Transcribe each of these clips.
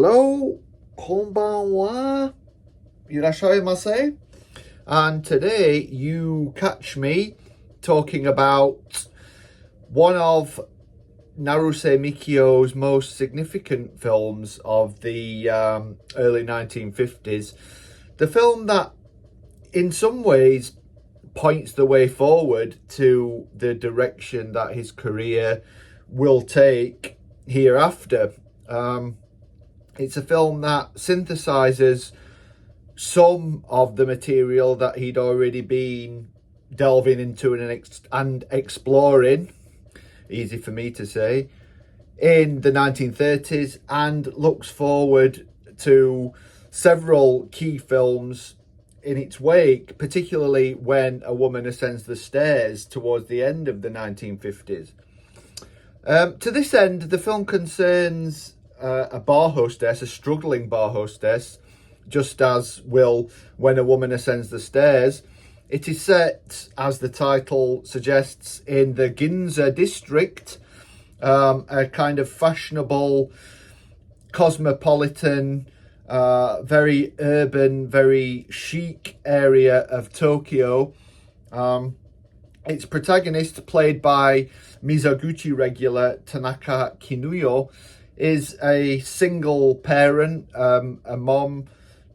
Hello, konbanwa, irashaimase. And today you catch me talking about one of Naruse Mikio's most significant films of the early 1950s. The film that in some ways points the way forward to the direction that his career will take hereafter. It's a film that synthesizes some of the material that he'd already been delving into and exploring, easy for me to say, in the 1930s, and looks forward to several key films in its wake, particularly When a Woman Ascends the Stairs towards the end of the 1950s. To this end, the film concerns a bar hostess, a struggling bar hostess, just as will When a Woman Ascends the Stairs. It is set, as the title suggests, in the Ginza district, a kind of fashionable, cosmopolitan, very urban, very chic area of Tokyo. Its protagonist, played by Mizoguchi regular Tanaka Kinuyo, is a single parent, a mom,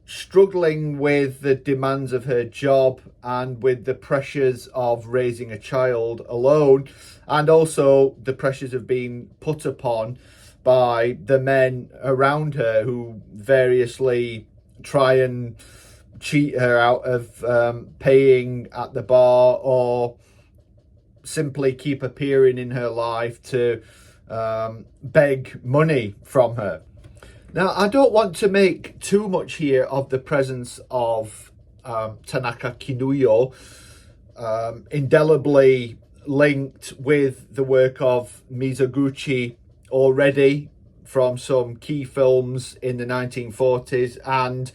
struggling with the demands of her job and with the pressures of raising a child alone, and also the pressures of being put upon by the men around her who variously try and cheat her out of paying at the bar, or simply keep appearing in her life to beg money from her. Now, I don't want to make too much here of the presence of Tanaka Kinuyo, indelibly linked with the work of Mizoguchi already from some key films in the 1940s, and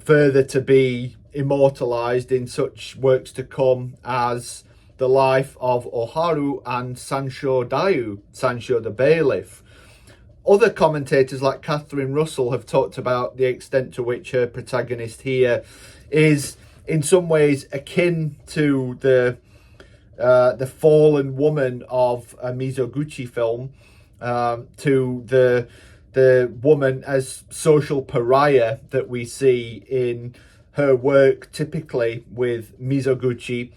further to be immortalized in such works to come as The Life of Oharu and Sancho Dayu, Sancho the Bailiff. Other commentators like Catherine Russell have talked about the extent to which her protagonist here is in some ways akin to the fallen woman of a Mizoguchi film, to the woman as social pariah that we see in her work typically with Mizoguchi.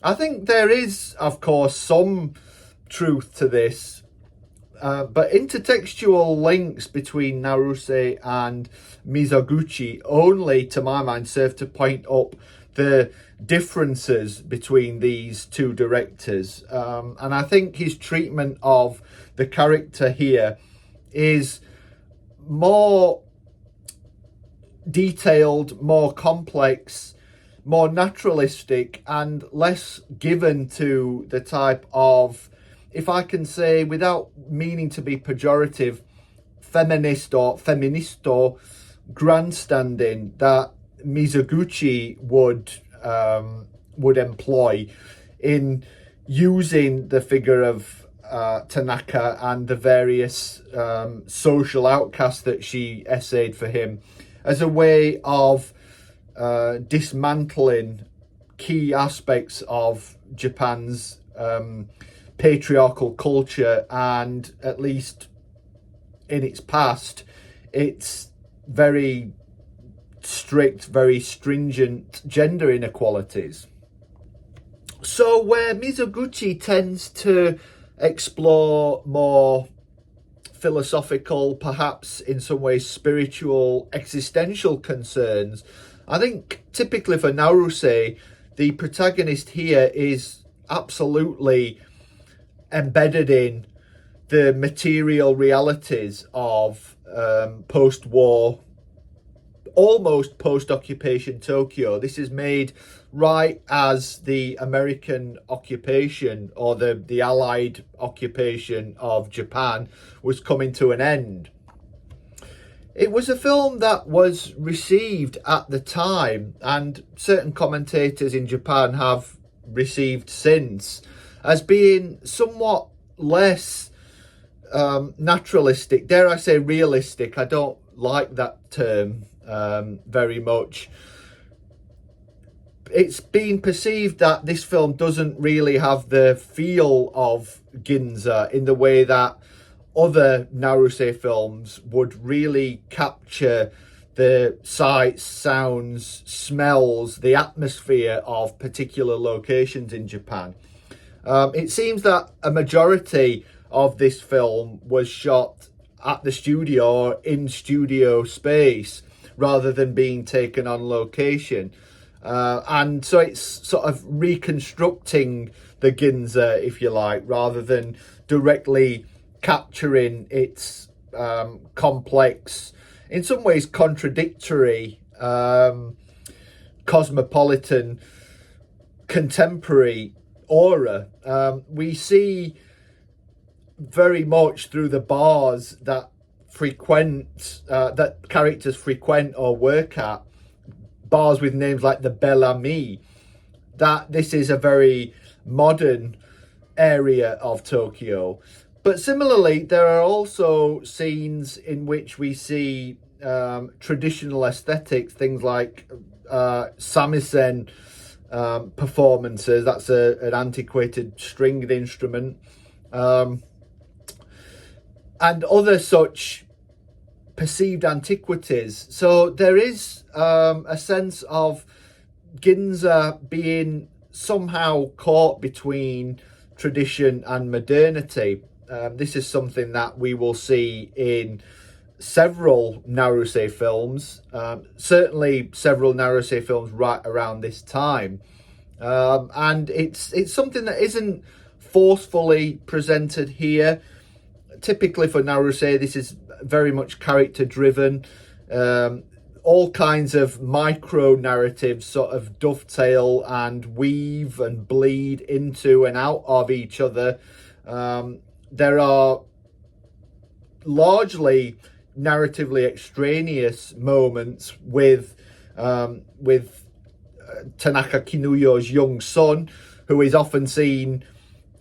I think there is, of course, some truth to this, but intertextual links between Naruse and Mizoguchi only, to my mind, serve to point up the differences between these two directors. And I think his treatment of the character here is more detailed, more complex, more naturalistic, and less given to the type of, if I can say without meaning to be pejorative, feminist or feministo grandstanding that Mizoguchi would employ in using the figure of Tanaka and the various social outcasts that she essayed for him as a way of dismantling key aspects of Japan's patriarchal culture, and at least in its past, its very strict, very stringent gender inequalities. So where Mizoguchi tends to explore more philosophical, perhaps in some ways spiritual, existential concerns, I think typically for Naruse, the protagonist here is absolutely embedded in the material realities of post-war, almost post-occupation Tokyo. This is made right as the American occupation, or the Allied occupation of Japan, was coming to an end. It was a film that was received at the time, and certain commentators in Japan have received since, as being somewhat less naturalistic, dare I say realistic. I don't like that term very much. It's been perceived that this film doesn't really have the feel of Ginza in the way that other Naruse films would really capture the sights, sounds, smells, the atmosphere of particular locations in Japan. It seems that a majority of this film was shot at the studio or in studio space rather than being taken on location. And so it's sort of reconstructing the Ginza, if you like, rather than directly capturing its complex, in some ways contradictory, cosmopolitan, contemporary aura. We see very much through the bars that that characters frequent or work at, bars with names like the Bel Ami, that this is a very modern area of Tokyo. But similarly, there are also scenes in which we see traditional aesthetics, things like samisen performances. That's an antiquated stringed instrument, and other such perceived antiquities. So there is a sense of Ginza being somehow caught between tradition and modernity. This is something that we will see in several Naruse films, certainly several Naruse films right around this time. And it's something that isn't forcefully presented here. Typically for Naruse, this is very much character driven. All kinds of micro narratives sort of dovetail and weave and bleed into and out of each other. There are largely narratively extraneous moments with Tanaka Kinuyo's young son, who is often seen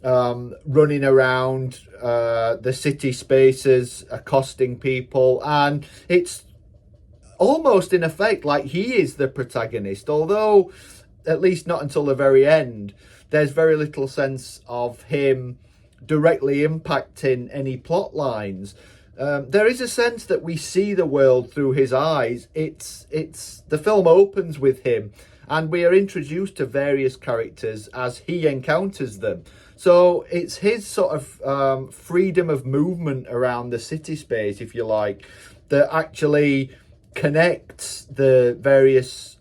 running around the city spaces, accosting people, and it's almost in effect like he is the protagonist, although at least not until the very end there's very little sense of him directly impacting any plot lines. There is a sense that we see the world through his eyes. It's the film opens with him and we are introduced to various characters as he encounters them. So it's his sort of freedom of movement around the city space, if you like, that actually connects the various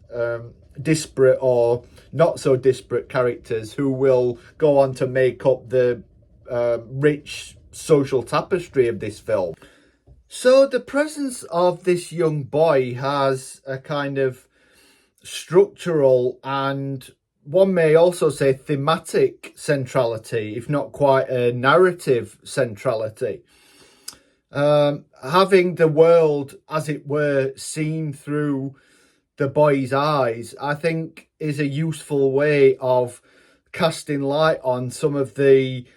disparate or not so disparate characters who will go on to make up the rich social tapestry of this film. So the presence of this young boy has a kind of structural and, one may also say, thematic centrality, if not quite a narrative centrality. Having the world, as it were, seen through the boy's eyes, I think is a useful way of casting light on some of the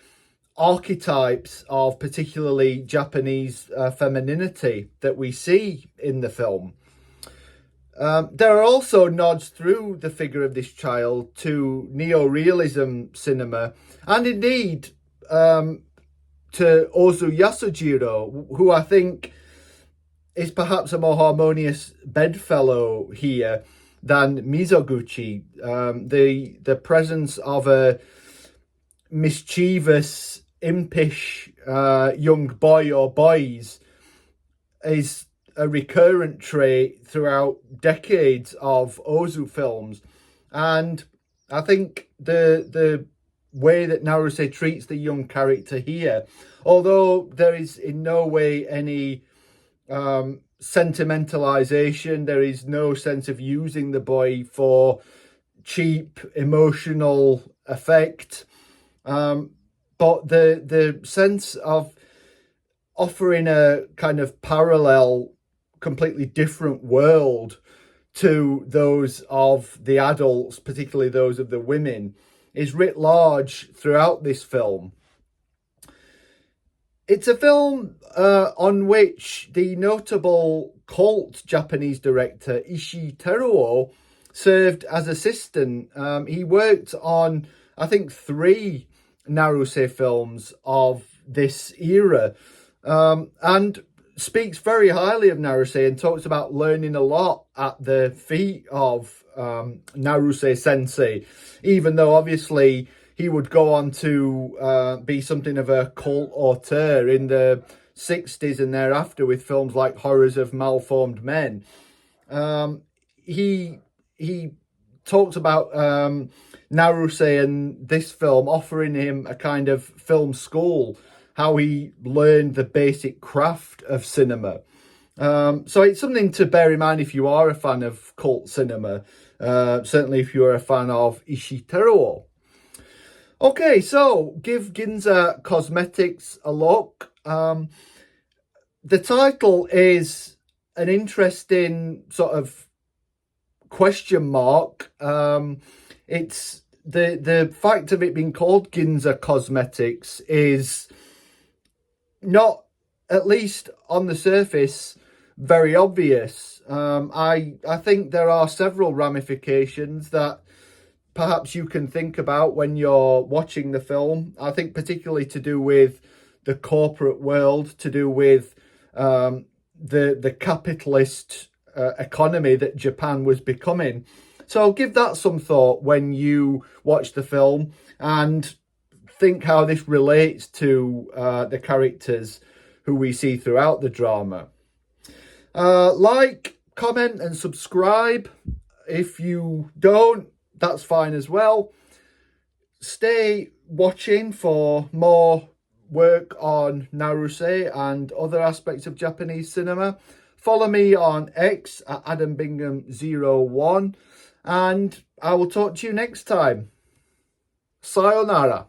archetypes of particularly Japanese femininity that we see in the film. There are also nods through the figure of this child to neo-realism cinema, and indeed to Ozu Yasujiro, who I think is perhaps a more harmonious bedfellow here than Mizoguchi. The presence of a mischievous, impish young boy or boys is a recurrent trait throughout decades of Ozu films, and I think the way that Naruse treats the young character here, although there is in no way any sentimentalization, there is no sense of using the boy for cheap emotional effect, but the sense of offering a kind of parallel, completely different world to those of the adults, particularly those of the women, is writ large throughout this film. It's a film on which the notable cult Japanese director Ishii Teruo served as assistant. He worked on, I think, 3 Naruse films of this era, and speaks very highly of Naruse and talks about learning a lot at the feet of Naruse sensei, even though obviously he would go on to be something of a cult auteur in the 60s and thereafter with films like Horrors of Malformed Men. He talked about Naruse and this film offering him a kind of film school, how he learned the basic craft of cinema. So it's something to bear in mind if you are a fan of cult cinema, certainly if you're a fan of Ishii Teruo. Okay, so give Ginza Cosmetics a look. The title is an interesting sort of question mark. It's the fact of it being called Ginza Cosmetics is not, at least on the surface, very obvious. I think there are several ramifications that perhaps you can think about when you're watching the film. I think particularly to do with the corporate world, to do with the capitalist economy that Japan was becoming. So give that some thought when you watch the film and think how this relates to the characters who we see throughout the drama. Like, comment and subscribe. If you don't, that's fine as well. Stay watching for more work on Naruse and other aspects of Japanese cinema. Follow me on X at AdamBingham01, and I will talk to you next time. Sayonara.